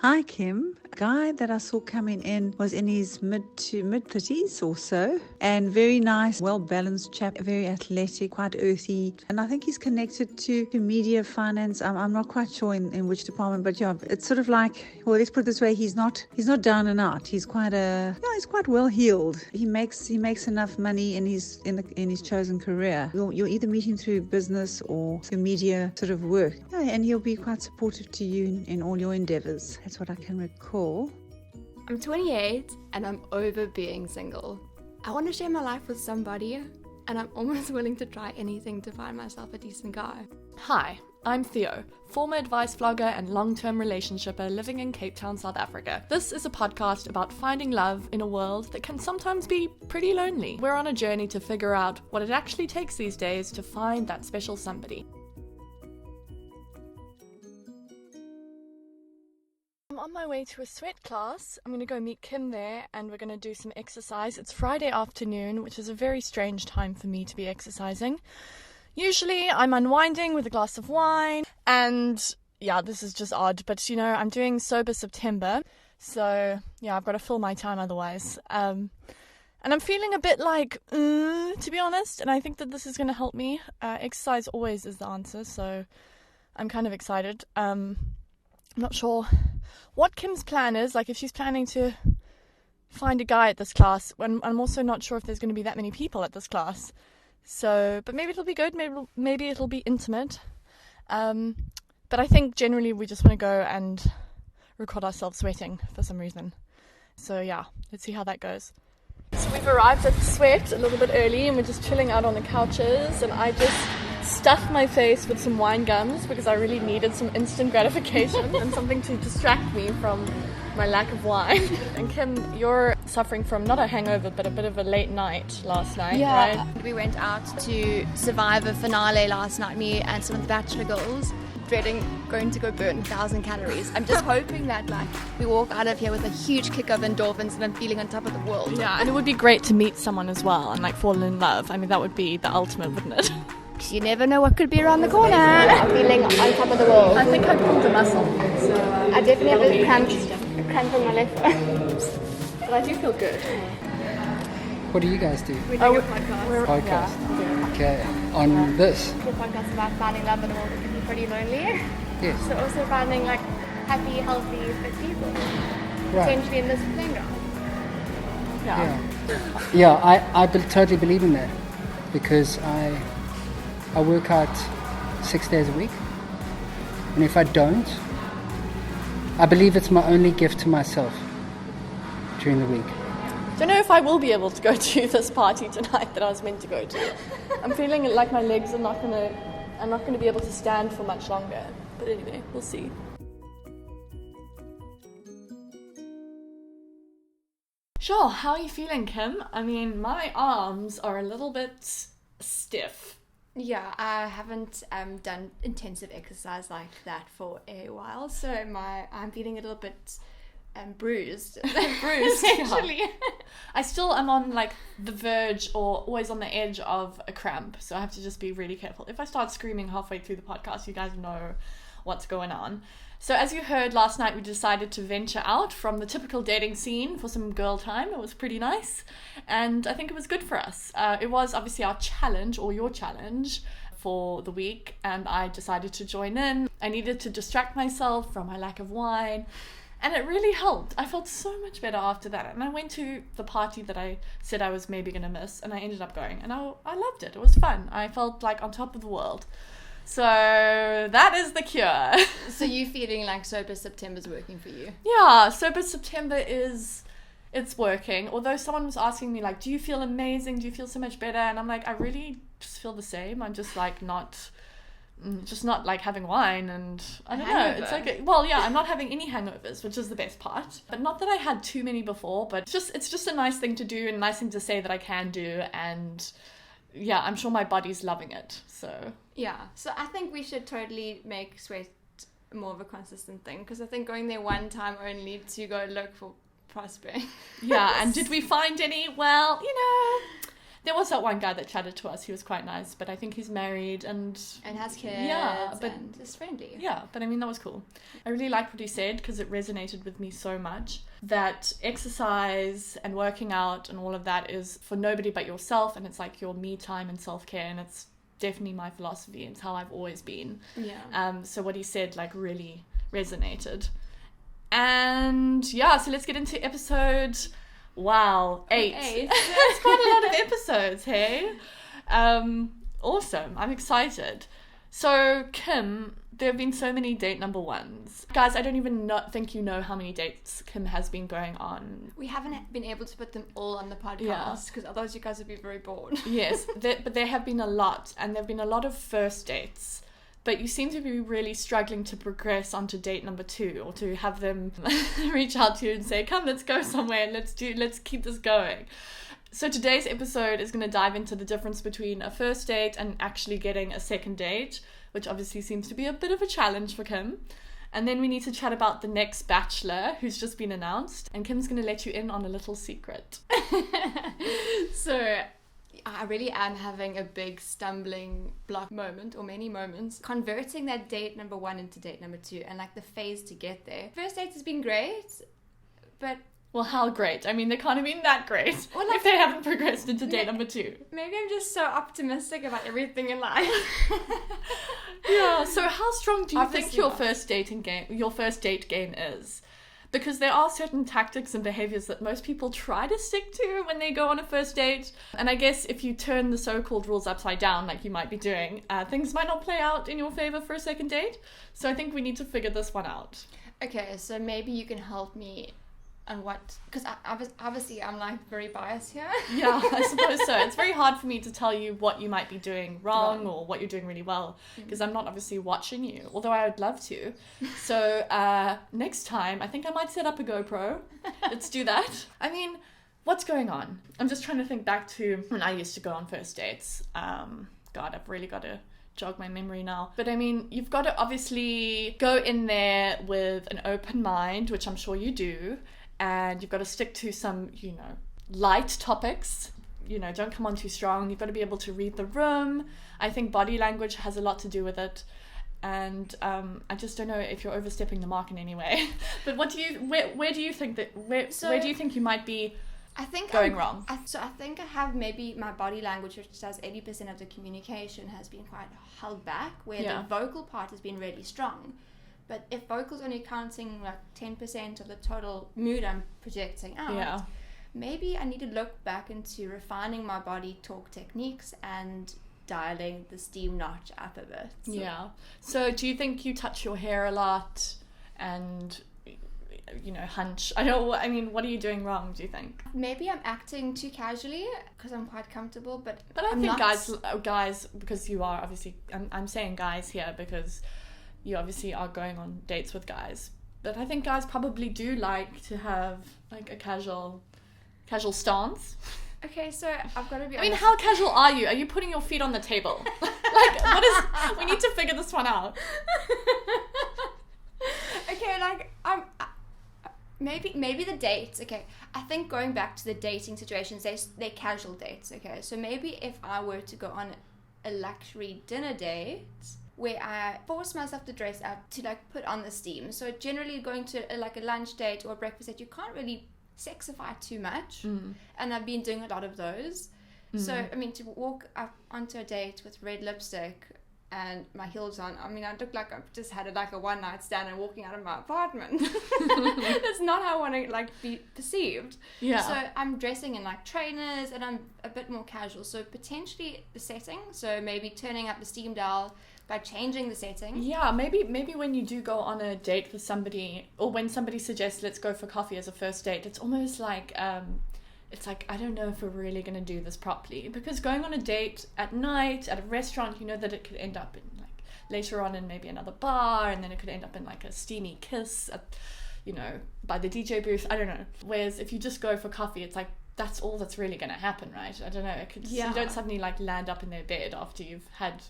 Hi, Kim. A guy that I saw coming in was in his mid 30s or so, and very nice, well-balanced chap, very athletic, quite earthy, and I think he's connected to media, finance. I'm not quite sure in which department, but yeah, it's sort of like, well, let's put it this way: he's not down and out. He's quite he's quite well heeled. He makes enough money in his chosen career. You'll either meet him through business or through media sort of work. Yeah, and he'll be quite supportive to you in all your endeavors. That's what I can recall. I'm 28 and I'm over being single. I want to share my life with somebody, and I'm almost willing to try anything to find myself a decent guy. Hi, I'm Theo, former advice vlogger and long-term relationshipper living in Cape Town, South Africa. This is a podcast about finding love in a world that can sometimes be pretty lonely. We're on a journey to figure out what it actually takes these days to find that special somebody. I'm on my way to a sweat class. I'm going to go meet Kim there and we're going to do some exercise. It's Friday afternoon, which is a very strange time for me to be exercising. Usually I'm unwinding with a glass of wine, and yeah, this is just odd, but I'm doing Sober September, so yeah, I've got to fill my time otherwise. And I'm feeling a bit like, to be honest, and I think that this is going to help me. Exercise always is the answer, so I'm kind of excited. I'm not sure what Kim's plan is, like if she's planning to find a guy at this class. When I'm also not sure if there's going to be that many people at this class. So, but maybe it'll be good, maybe it'll be intimate. But I think generally we just want to go and record ourselves sweating for some reason. So yeah, let's see how that goes. So we've arrived at the sweat a little bit early and we're just chilling out on the couches, and I just stuffed my face with some wine gums because I really needed some instant gratification and something to distract me from my lack of wine. And Kim, you're suffering from not a hangover but a bit of a late night last night, right? We went out to Survivor finale last night, me and some of the Bachelor girls, dreading going to go burn 1,000 calories. I'm just hoping that we walk out of here with a huge kick of endorphins and I'm feeling on top of the world. Yeah, and it would be great to meet someone as well and fall in love. I mean, that would be the ultimate, wouldn't it? You never know what could be around the corner. I'm feeling on top of the world. I think I pulled a muscle, so I definitely have a cramp in my left foot. But I do feel good. What do you guys do? We're doing a podcast. Podcast. Okay. On this? The podcast about finding love in a world that can be pretty lonely. Yes. So also finding happy, healthy, fit people. Right. Potentially in this playground. Yeah, I totally believe in that, because I work out 6 days a week, and if I don't, I believe it's my only gift to myself during the week. Don't know if I will be able to go to this party tonight that I was meant to go to. I'm feeling like my legs are I'm not gonna be able to stand for much longer. But anyway, we'll see. Sure, how are you feeling, Kim? I mean, my arms are a little bit stiff. Yeah, I haven't done intensive exercise like that for a while, so I'm feeling a little bit bruised. Bruised, actually. Yeah. I still am on the verge or always on the edge of a cramp, so I have to just be really careful. If I start screaming halfway through the podcast, you guys know what's going on. So as you heard last night, we decided to venture out from the typical dating scene for some girl time. It was pretty nice, and I think it was good for us. It was obviously our challenge, or your challenge, for the week, and I decided to join in. I needed to distract myself from my lack of wine, and it really helped. I felt so much better after that, and I went to the party that I said I was maybe going to miss, and I ended up going, and I loved it. It was fun. I felt like on top of the world. So that is the cure. So you feeling like Sober September's working for you? Yeah, Sober September it's working. Although someone was asking me do you feel amazing? Do you feel so much better? And I'm like, I really just feel the same. I'm just not having wine, and I don't know. It's I'm not having any hangovers, which is the best part. But not that I had too many before, but it's just a nice thing to do and a nice thing to say that I can do, and yeah, I'm sure my body's loving it. So yeah, so I think we should totally make sweat more of a consistent thing, because I think going there one time only to go look for prospering. Yeah, and did we find any? Well, There was that one guy that chatted to us. He was quite nice, but I think he's married and has kids. Yeah, but and is friendly. yeah, but I mean, that was cool. I really liked what he said because it resonated with me so much, that exercise and working out and all of that is for nobody but yourself, and it's like your me time and self-care, and it's definitely my philosophy. It's how I've always been. Yeah. So what he said like really resonated. And yeah, so let's get into episode 8. That's quite a lot of episodes, hey? Awesome. I'm excited. So Kim, there have been so many date number ones. Guys, I don't even think you know how many dates Kim has been going on. We haven't been able to put them all on the podcast because otherwise you guys would be very bored. Yes, but there have been a lot, and there have been a lot of first dates. But you seem to be really struggling to progress onto date number 2, or to have them reach out to you and say, come, let's go somewhere, let's keep this going. So today's episode is going to dive into the difference between a first date and actually getting a second date, which obviously seems to be a bit of a challenge for Kim. And then we need to chat about the next Bachelor who's just been announced. And Kim's going to let you in on a little secret. So I really am having a big stumbling block moment, or many moments, converting that date number 1 into date number 2, and like the phase to get there. First date has been great, but well, how great? I mean, they can't have been that great if they haven't progressed into date number 2. Maybe I'm just so optimistic about everything in life. Yeah. So how strong do you think your not. first date game is? Because there are certain tactics and behaviors that most people try to stick to when they go on a first date. And I guess if you turn the so-called rules upside down, like you might be doing, things might not play out in your favor for a second date. So I think we need to figure this one out. Okay, so maybe you can help me on what, because obviously I'm like very biased here. Yeah, I suppose so. It's very hard for me to tell you what you might be doing wrong or what you're doing really well, because I'm not obviously watching you, although I would love to. So next time, I think I might set up a GoPro. Let's do that. I mean, what's going on? I'm just trying to think back to when I used to go on first dates. God, I've really got to jog my memory now. But I mean, you've got to obviously go in there with an open mind, which I'm sure you do. And you've got to stick to some, light topics. Don't come on too strong. You've got to be able to read the room. I think body language has a lot to do with it. And I just don't know if you're overstepping the mark in any way. But where do you think you might be going wrong? I think I have maybe my body language, which does 80% of the communication, has been quite held back, where the vocal part has been really strong. But if vocals only counting like 10% of the total mood I'm projecting out, maybe I need to look back into refining my body talk techniques and dialing the steam notch up a bit. Yeah. So do you think you touch your hair a lot and, hunch? What are you doing wrong, do you think? Maybe I'm acting too casually because I'm quite comfortable, but I think guys, because you are obviously, I'm saying guys here because you obviously are going on dates with guys, but I think guys probably do like to have like a casual stance. Okay, so I've got to be honest. I mean, how casual are you? Are you putting your feet on the table? We need to figure this one out. Okay, maybe the dates. Okay, I think going back to the dating situations, they're casual dates. Okay, so maybe if I were to go on a luxury dinner date where I force myself to dress up to put on the steam. So generally going to a lunch date or a breakfast date, you can't really sexify too much. And I've been doing a lot of those. So, I mean, to walk up onto a date with red lipstick and my heels on, I mean, I look like I've just had a one night stand and walking out of my apartment. That's not how I want to be perceived. Yeah. So I'm dressing in trainers and I'm a bit more casual. So potentially the setting. So maybe turning up the steam dial by changing the setting. Yeah, maybe when you do go on a date with somebody, or when somebody suggests let's go for coffee as a first date, it's almost like I don't know if we're really going to do this properly, because going on a date at night at a restaurant, you know that it could end up in later on in maybe another bar, and then it could end up in a steamy kiss at, by the DJ booth. I don't know. Whereas if you just go for coffee, it's that's all that's really going to happen, right? I don't know. You don't suddenly land up in their bed after you've had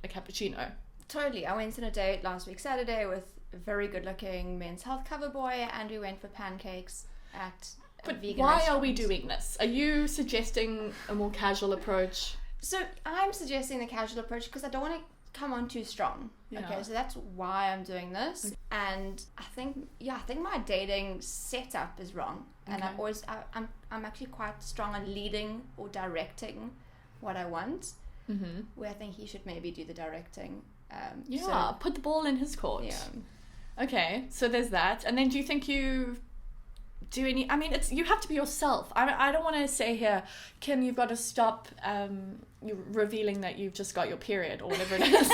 a cappuccino. Totally. I went on a date last week Saturday with a very good looking Men's Health cover boy, and we went for pancakes at But vegan why restaurant. are we doing this? Are you suggesting a more casual approach? So I'm suggesting the casual approach because I don't want to come on too strong. Yeah. Okay, so that's why I'm doing this. And I think my dating setup is wrong. And Okay. I'm actually quite strong on leading or directing what I want. Mm-hmm. Where I think he should maybe do the directing. Yeah, put the ball in his court. Yeah. Okay, so there's that. And then do you think you do any... I mean, you have to be yourself. I don't want to say here, Kim, you've got to stop you revealing that you've just got your period or whatever it is.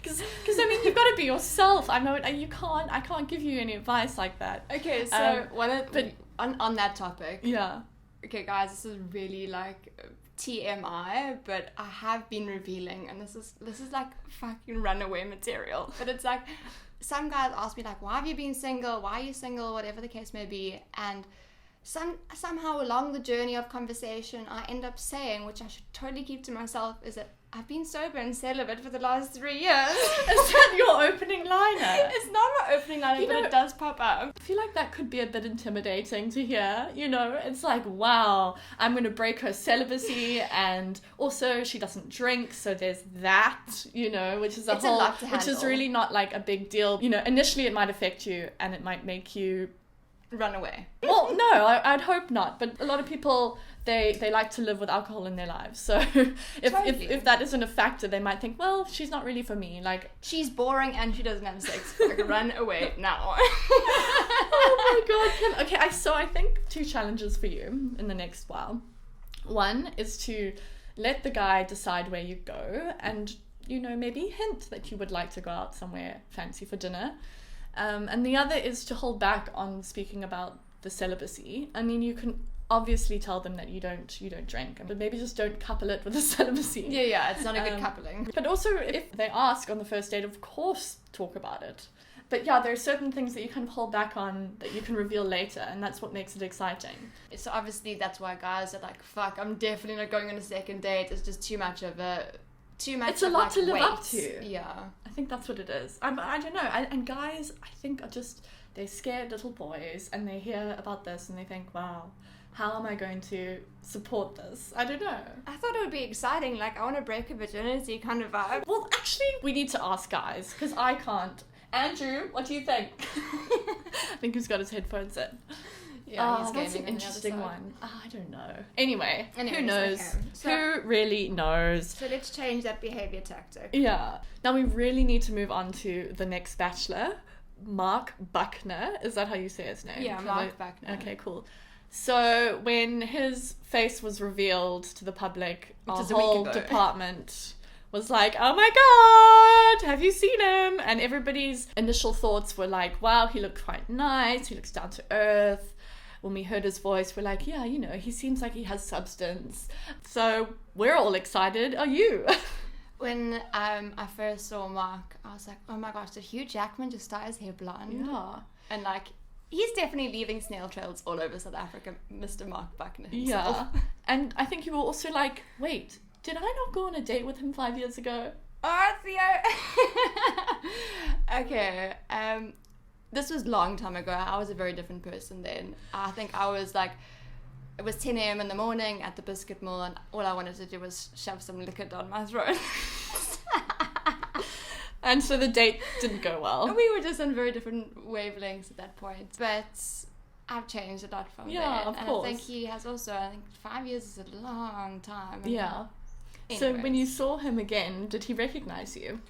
Because I mean, you've got to be yourself. I can't give you any advice like that. Okay, so on that topic. Yeah. Okay, guys, this is really like TMI, but I have been revealing, and this is like fucking runaway material. But it's like, some guys ask me like, why have you been single? Why are you single? Whatever the case may be. And somehow along the journey of conversation, I end up saying, which I should totally keep to myself, is that I've been sober and celibate for the last 3 years. Is that your opening liner? It's not my opening liner, but it does pop up. I feel like that could be a bit intimidating to hear, you know? It's like, wow, I'm going to break her celibacy, and also she doesn't drink, so there's that, you know, which is a lot to which is handle. really not like a big deal. You know, initially it might affect you and it might make you... Run away. Well, no, I'd hope not. But a lot of people, they like to live with alcohol in their lives. So if that isn't a factor, they might think, well, she's not really for me. Like, she's boring and she doesn't have sex. Like, run away now. oh my God, Kim. Okay, so I think 2 challenges for you in the next while. One is to let the guy decide where you go and, you know, maybe hint that you would like to go out somewhere fancy for dinner. And the other is to hold back on speaking about the celibacy. I mean, you can obviously tell them that you don't drink, but maybe just don't couple it with the celibacy. Yeah, it's not a good coupling. But also, if they ask on the first date, of course, talk about it. But yeah, there are certain things that you kind of hold back on that you can reveal later, and that's what makes it exciting. So obviously that's why guys are like, fuck, I'm definitely not going on a second date. It's just too much. It's a lot to live up weight. to. Yeah. I think that's what it is. I don't know. And guys, I think, are just, they're scared little boys, and they hear about this and they think, wow, how am I going to support this? I don't know. I thought it would be exciting, like I want to break a virginity kind of vibe. Well, actually, we need to ask guys, because I can't. Andrew, what do you think? I think he's got his headphones in. Yeah, he's that's an gaming on the other interesting side. one. I don't know. Anyway, who Anyways, knows? okay. So- Who really knows? So let's change that behavior tactic. Yeah. Now we really need to move on to the next Bachelor, Marc Buckner. Is that how you say his name? Yeah, Marc Buckner. Okay, cool. So when his face was revealed to the public, our is a week whole ago. department was like, oh my God, have you seen him? And everybody's initial thoughts were like, wow, he looked quite nice. He looks down to earth. When we heard his voice, we're like, yeah, you know, he seems like he has substance. So we're all excited. Are you? When I first saw Mark, I was like, oh my gosh, did Hugh Jackman just dye his hair blonde? Yeah. And like, he's definitely leaving snail trails all over South Africa, Mr. Marc Buckner himself. Yeah. And I think you were also like, wait, did I not go on a date with him 5 years ago? Oh, Theo. Okay. This was a long time ago. I was a very different person then. I think I was like, it was 10 a.m. in the morning at the biscuit mill, and all I wanted to do was shove some liquor down my throat. And so the date didn't go well. We were just on very different wavelengths at that point. But I've changed a lot from there. Yeah, of course. I think he has also. I think 5 years is a long time. Yeah. So when you saw him again, did he recognize you?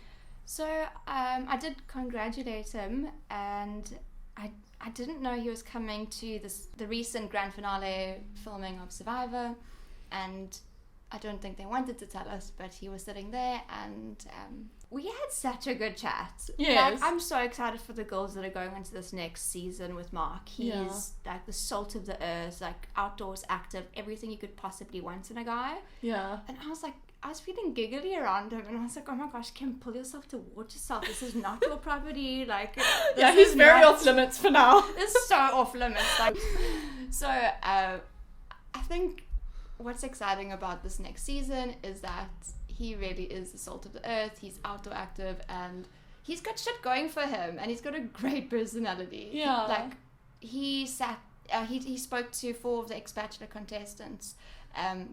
So I did congratulate him, and I didn't know he was coming to the recent grand finale filming of Survivor, and I don't think they wanted to tell us, but he was sitting there, and we had such a good chat. Yes. Like, I'm so excited for the girls that are going into this next season with Mark. He's like the salt of the earth, like outdoors, active, everything you could possibly want in a guy. Yeah. And I was feeling giggly around him, and I was like, oh my gosh, Kim, pull yourself towards yourself. This is not your property. Like, Yeah, he's very off limits for now. It's so off limits. Like, so I think what's exciting about this next season is that he really is the salt of the earth. He's outdoor active, and he's got shit going for him, and he's got a great personality. Yeah. Like, he sat he spoke to 4 of the ex-Bachelor contestants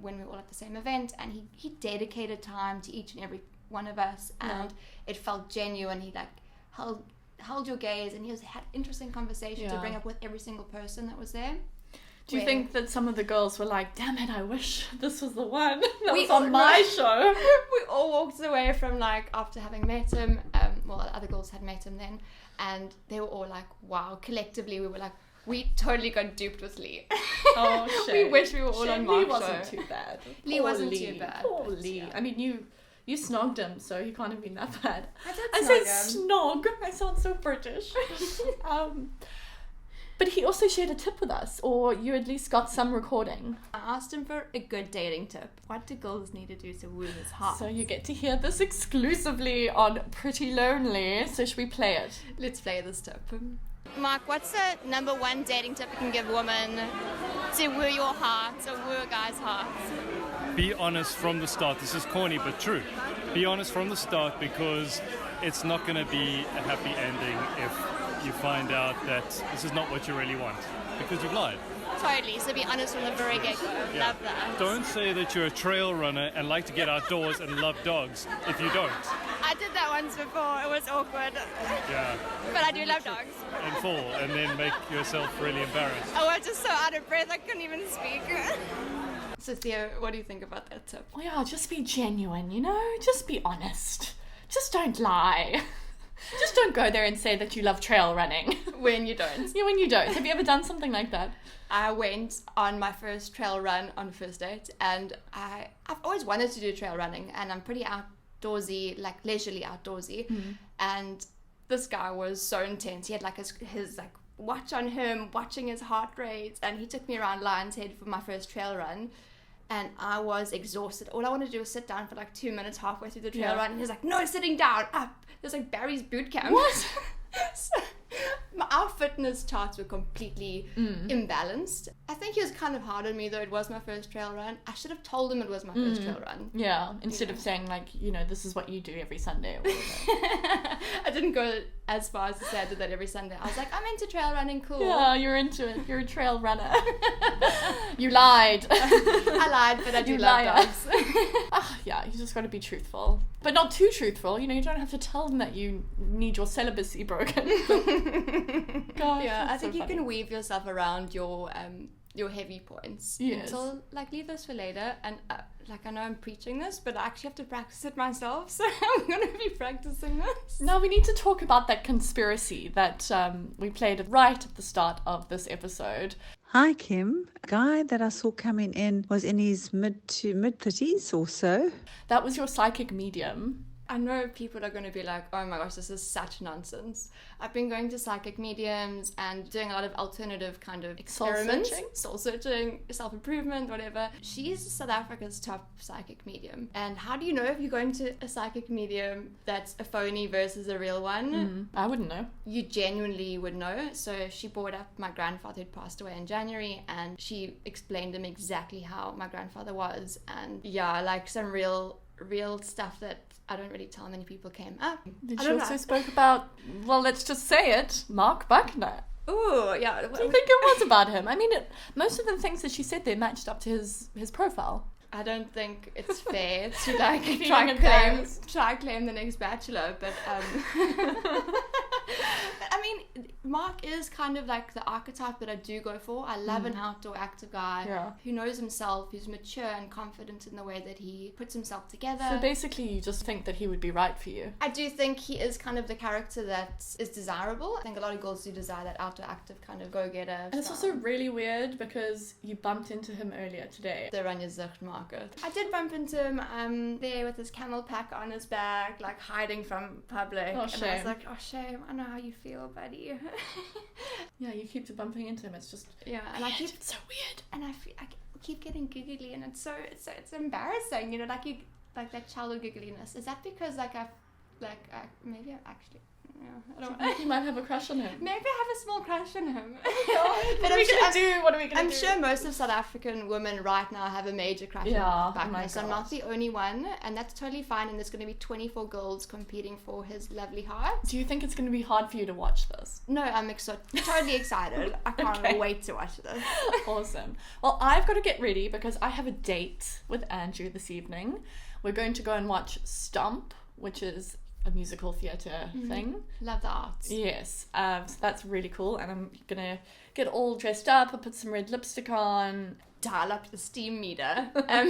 when we were all at the same event, and he dedicated time to each and every one of us, and it felt genuine. He like held your gaze, and he had interesting conversation to bring up with every single person that was there. Do you think that some of the girls were like, damn it, I wish this was the one that was on my show? We all walked away from, like, after having met him, well, the other girls had met him then, and they were all like, wow, collectively we were like, we totally got duped with Lee. Oh, shame. We wish we were all on Mark's show. Lee wasn't too bad. Lee wasn't too bad. Poor Lee. Yeah. I mean, you snogged him, so he can't have been that bad. I said snog. I sound so British. But he also shared a tip with us, or you at least got some recording. I asked him for a good dating tip. What do girls need to do to woo his heart? So you get to hear this exclusively on Pretty Lonely. So should we play it? Let's play this tip. Mark, what's the number 1 dating tip you can give women to woo your heart, or woo a guy's heart? Be honest from the start. This is corny but true. Be honest from the start, because it's not going to be a happy ending if you find out that this is not what you really want, because you've lied. Totally, so be honest from the very get-go. Yeah. Love that. Don't say that you're a trail runner and like to get outdoors and love dogs if you don't. I did that once before, it was awkward. Yeah. But I do love dogs. And fall, and then make yourself really embarrassed. I was just so out of breath I couldn't even speak. So Theo, what do you think about that tip? Oh yeah, just be genuine, you know? Just be honest. Just don't lie. Just don't go there and say that you love trail running. When you don't. Yeah, when you don't. Have you ever done something like that? I went on my first trail run on first date, and I've always wanted to do trail running, and I'm pretty outdoorsy, like leisurely outdoorsy. And this guy was so intense. He had like his like watch on him, watching his heart rate, and he took me around Lion's Head for my first trail run. And I was exhausted. All I wanted to do was sit down for like 2 minutes halfway through the trail run. And he was like, no, sitting down, up. It was like Barry's boot camp. What? So, our fitness charts were completely imbalanced. I think he was kind of hard on me, though. It was my first trail run. I should have told him it was my first trail run. Yeah, instead of saying like, you know, this is what you do every Sunday or whatever. I didn't go as far as to say I did that every Sunday. I was like, I'm into trail running, cool. Yeah, you're into it. You're a trail runner. You lied. I lied, but I do love dogs. Yeah, you just got to be truthful. But not too truthful. You know, you don't have to tell them that you need your celibacy broken. Gosh, yeah, I think so you can weave yourself around your heavy points. Yes. Until, like, leave this for later. And, like, I know I'm preaching this, but I actually have to practice it myself. So I'm going to be practicing this. Now we need to talk about that conspiracy that we played right at the start of this episode. Hi, Kim. A guy that I saw coming in was in his mid-30s or so. That was your psychic medium. I know people are going to be like, oh my gosh, this is such nonsense. I've been going to psychic mediums and doing a lot of alternative kind of experiments. Soul searching, self-improvement, whatever. She's South Africa's top psychic medium. And how do you know if you're going to a psychic medium that's a phony versus a real one? I wouldn't know. You genuinely would know. So she brought up my grandfather who'd passed away in January, and she explained him exactly how my grandfather was. And yeah, like some real stuff that I don't really tell many people came up. Did she also spoke about, well, let's just say it, Marc Buckner? Ooh, yeah. Do you think it was about him? I mean, most of the things that she said there matched up to his profile. I don't think it's fair to like try claim the next Bachelor, but I mean, Mark is kind of like the archetype that I do go for. I love an outdoor active guy who knows himself, who's mature and confident in the way that he puts himself together. So basically you just think that he would be right for you. I do think he is kind of the character that is desirable. I think a lot of girls do desire that outdoor active kind of go-getter. And it's also really weird because you bumped into him earlier today. The Ranja Zicht market. I did bump into him there with his camel pack on his back, like hiding from public. Oh, and shame. I was like, oh shame, I know how you feel, buddy. Yeah, you keep bumping into him. It's just and it's so weird. And I keep getting giggly, and it's embarrassing, you know, like that childhood giggliness. Is that because like I've Like, maybe I'm actually... No, I Do don't you think you might have a crush on him? Maybe I have a small crush on him. What are we going to do? What are we going to I'm do? sure most of South African women right now have a major crush Yeah, on oh Buckner, my so I'm God. not the only one, and that's totally fine, and there's going to be 24 girls competing for his lovely heart. Do you think it's going to be hard for you to watch this? No, I'm totally excited. I can't Okay. wait to watch this. Awesome. Well, I've got to get ready because I have a date with Andrew this evening. We're going to go and watch Stomp, which is a musical theatre thing. Love the arts. Yes, so that's really cool, and I'm gonna get all dressed up. I'll put some red lipstick on. Dial up the steam meter. I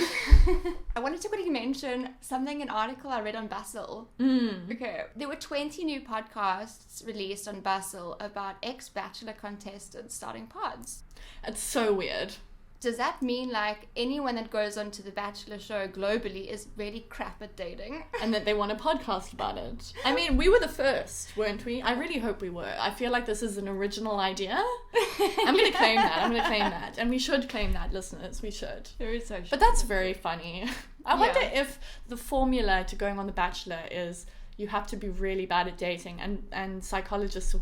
wanted to quickly mention an article I read on Bustle. Okay, there were 20 new podcasts released on Bustle about ex-Bachelor contestants starting pods. It's so weird. Does that mean like anyone that goes onto the Bachelor show globally is really crap at dating? And that they want a podcast about it. I mean, we were the first, weren't we? I really hope we were. I feel like this is an original idea. I'm going to claim that. And we should claim that, listeners. We should. Very social. But that's very funny. I wonder Yeah. if the formula to going on The Bachelor is you have to be really bad at dating, and psychologists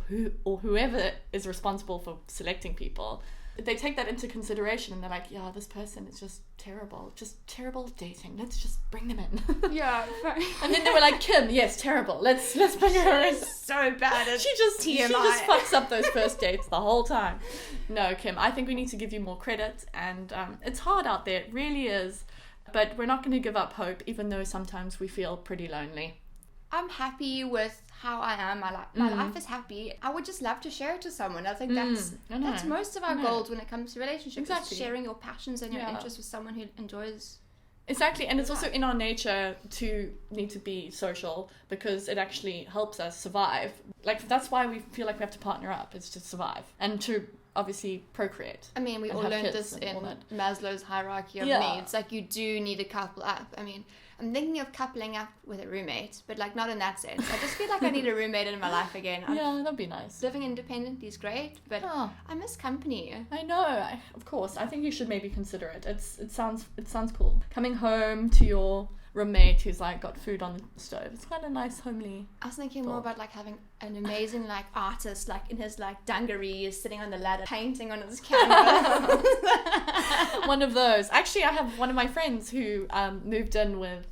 or whoever is responsible for selecting people, they take that into consideration and they're like, yeah, this person is just terrible at dating. Let's just bring them in. Yeah. And then they were like, Kim, yes, terrible. Let's bring her in. So bad at She just TMI. fucks up those first dates the whole time. No, Kim, I think we need to give you more credit, and it's hard out there. It really is. But we're not going to give up hope, even though sometimes we feel pretty lonely. I'm happy with how I am. My life is happy. I would just love to share it to someone. I think that's most of our goals when it comes to relationships. Exactly. Is sharing your passions and your Yeah. interests with someone who enjoys. Exactly, and it's also in our nature to need to be social because it actually helps us survive. Like, that's why we feel like we have to partner up, is to survive and to obviously procreate. I mean, we And all have learned kids this and in all that. Maslow's hierarchy of Yeah. needs. Like, you do need a couple up. I mean, I'm thinking of coupling up with a roommate, but like not in that sense. I just feel like I need a roommate in my life again. Yeah, that'd be nice. Living independently is great, but Oh. I miss company. I know, of course. I think you should maybe consider it. It sounds cool. Coming home to your roommate who's like got food on the stove. It's quite a nice homely. I was thinking more about like having an amazing like artist like in his like dungarees sitting on the ladder painting on his canvas. One of those. Actually, I have one of my friends who moved in with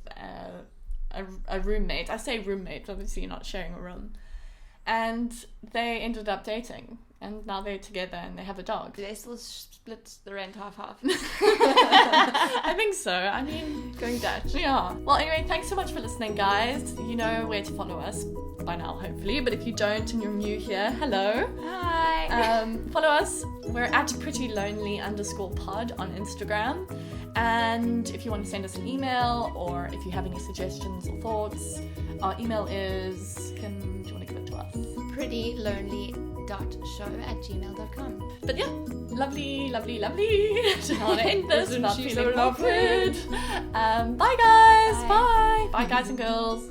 a roommate. I say roommate, obviously you're not sharing a room. And they ended up dating. And now they're together and they have a dog. Do they still split the rent half? I think so. I mean, Going Dutch. yeah. Well, anyway, thanks so much for listening, guys. You know where to follow us by now, hopefully. But if you don't and you're new here, hello. Hi. Follow us. We're at prettylonely_pod on Instagram. And if you want to send us an email or if you have any suggestions or thoughts, our email is... do you want to give it to us? prettylonely.show@gmail.com. But yeah, lovely. How to end this Isn't without she feeling so lovely? awkward. Bye, guys. Bye. Bye, guys and girls.